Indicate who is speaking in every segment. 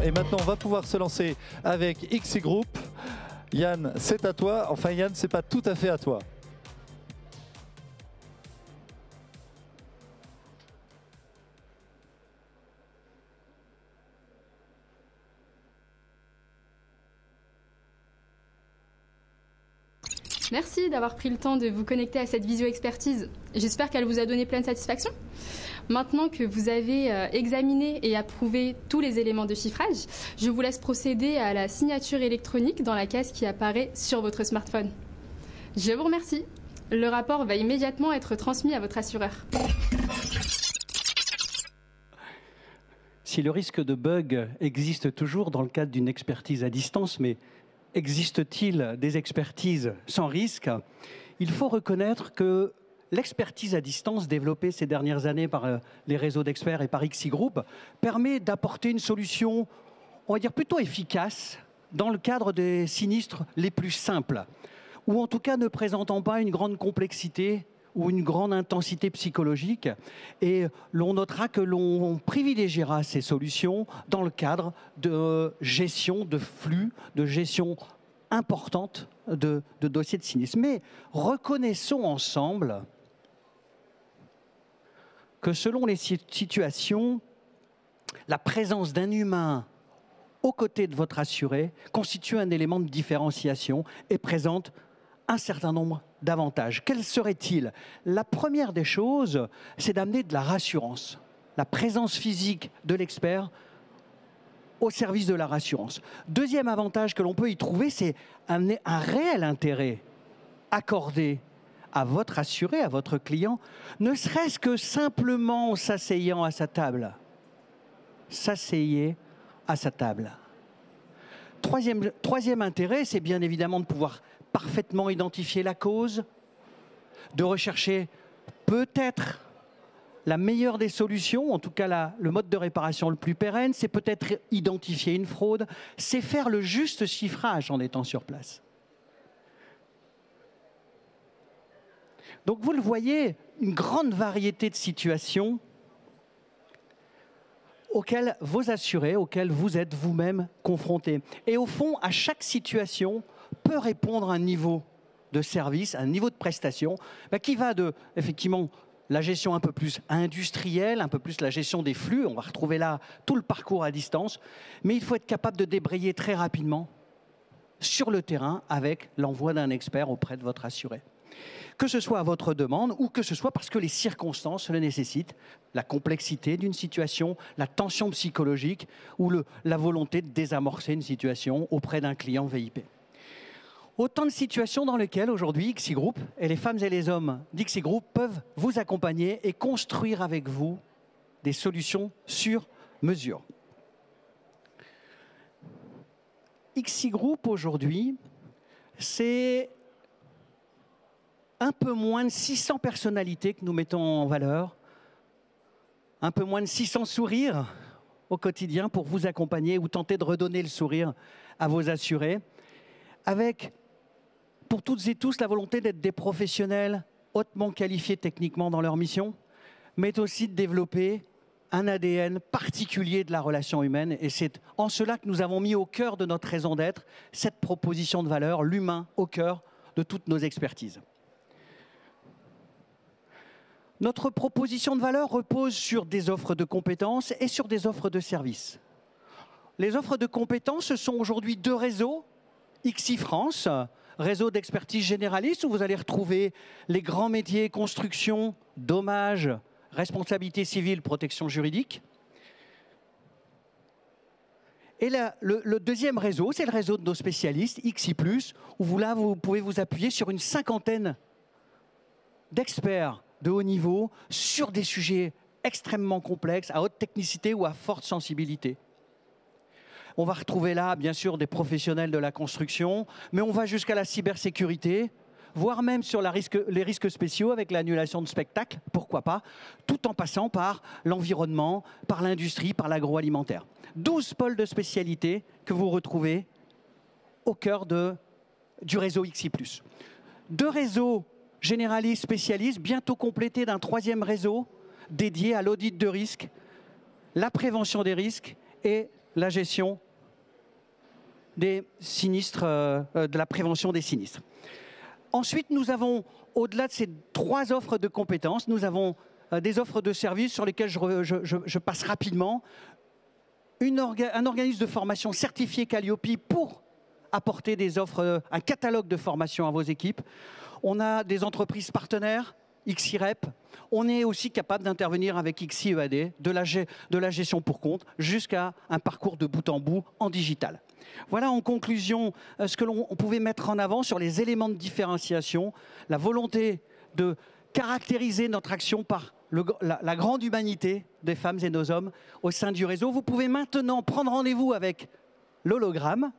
Speaker 1: Et maintenant, on va pouvoir se lancer avec XI Group. Yann, c'est à toi. Enfin, Yann, c'est pas tout à fait à toi.
Speaker 2: Merci d'avoir pris le temps de vous connecter à cette visio-expertise. J'espère qu'elle vous a donné pleine satisfaction. Maintenant que vous avez examiné et approuvé tous les éléments de chiffrage, je vous laisse procéder à la signature électronique dans la case qui apparaît sur votre smartphone. Je vous remercie. Le rapport va immédiatement être transmis à votre assureur.
Speaker 3: Si le risque de bug existe toujours dans le cadre d'une expertise à distance, mais existe-t-il des expertises sans risque? Il faut reconnaître que l'expertise à distance développée ces dernières années par les réseaux d'experts et par XI Group permet d'apporter une solution, on va dire, plutôt efficace dans le cadre des sinistres les plus simples, ou en tout cas ne présentant pas une grande complexité ou une grande intensité psychologique. Et l'on notera que l'on privilégiera ces solutions dans le cadre de gestion de flux, de gestion importante de dossiers de sinistre. Mais reconnaissons ensemble que selon les situations, la présence d'un humain aux côtés de votre assuré constitue un élément de différenciation et présente un certain nombre d'avantages. Quels seraient-ils? La première des choses, c'est d'amener de la rassurance. La présence physique de l'expert au service de la rassurance. Deuxième avantage que l'on peut y trouver, c'est amener un réel intérêt accordé à votre assuré, à votre client, ne serait-ce que simplement s'asseyant à sa table. S'asseyez à sa table. Troisième intérêt, c'est bien évidemment de pouvoir parfaitement identifier la cause, de rechercher peut-être la meilleure des solutions, en tout cas le mode de réparation le plus pérenne, c'est peut-être identifier une fraude, c'est faire le juste chiffrage en étant sur place. Donc vous le voyez, une grande variété de situations auxquelles vos assurés, auxquelles vous êtes vous-même confrontés. Et au fond, à chaque situation peut répondre un niveau de service, un niveau de prestation qui va de, effectivement, la gestion un peu plus industrielle, un peu plus la gestion des flux. On va retrouver là tout le parcours à distance. Mais il faut être capable de débrayer très rapidement sur le terrain avec l'envoi d'un expert auprès de votre assuré. Que ce soit à votre demande ou que ce soit parce que les circonstances le nécessitent, la complexité d'une situation, la tension psychologique ou la volonté de désamorcer une situation auprès d'un client VIP. Autant de situations dans lesquelles aujourd'hui XI Group et les femmes et les hommes d'XI Group peuvent vous accompagner et construire avec vous des solutions sur mesure. XI Group aujourd'hui, c'est un peu moins de 600 personnalités que nous mettons en valeur, un peu moins de 600 sourires au quotidien pour vous accompagner ou tenter de redonner le sourire à vos assurés, avec pour toutes et tous la volonté d'être des professionnels hautement qualifiés techniquement dans leur mission, mais aussi de développer un ADN particulier de la relation humaine. Et c'est en cela que nous avons mis au cœur de notre raison d'être cette proposition de valeur, l'humain au cœur de toutes nos expertises. Notre proposition de valeur repose sur des offres de compétences et sur des offres de services. Les offres de compétences, ce sont aujourd'hui deux réseaux. XI France, réseau d'expertise généraliste, où vous allez retrouver les grands métiers, construction, dommages, responsabilité civile, protection juridique. Et le deuxième réseau, c'est le réseau de nos spécialistes, XI+, où vous pouvez vous appuyer sur une cinquantaine d'experts de haut niveau sur des sujets extrêmement complexes, à haute technicité ou à forte sensibilité. On va retrouver là, bien sûr, des professionnels de la construction, mais on va jusqu'à la cybersécurité, voire même sur les risques spéciaux avec l'annulation de spectacles, pourquoi pas, tout en passant par l'environnement, par l'industrie, par l'agroalimentaire. 12 pôles de spécialité que vous retrouvez au cœur du réseau XI+. Deux réseaux généralistes spécialistes, bientôt complétés d'un troisième réseau dédié à l'audit de risque, la prévention des risques et la gestion des sinistres, de la prévention des sinistres. Ensuite, nous avons, au-delà de ces 3 offres de compétences, nous avons des offres de services sur lesquelles je passe rapidement. Un organisme de formation certifié Calliope pour apporter des offres, un catalogue de formation à vos équipes. On a des entreprises partenaires, XIREP. On est aussi capable d'intervenir avec XIEAD, de la gestion pour compte, jusqu'à un parcours de bout en bout en digital. Voilà en conclusion ce que l'on pouvait mettre en avant sur les éléments de différenciation, la volonté de caractériser notre action par la grande humanité des femmes et nos hommes au sein du réseau. Vous pouvez maintenant prendre rendez-vous avec l'hologramme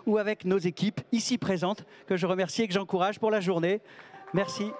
Speaker 3: ou avec nos équipes ici présentes, que je remercie et que j'encourage pour la journée. Merci.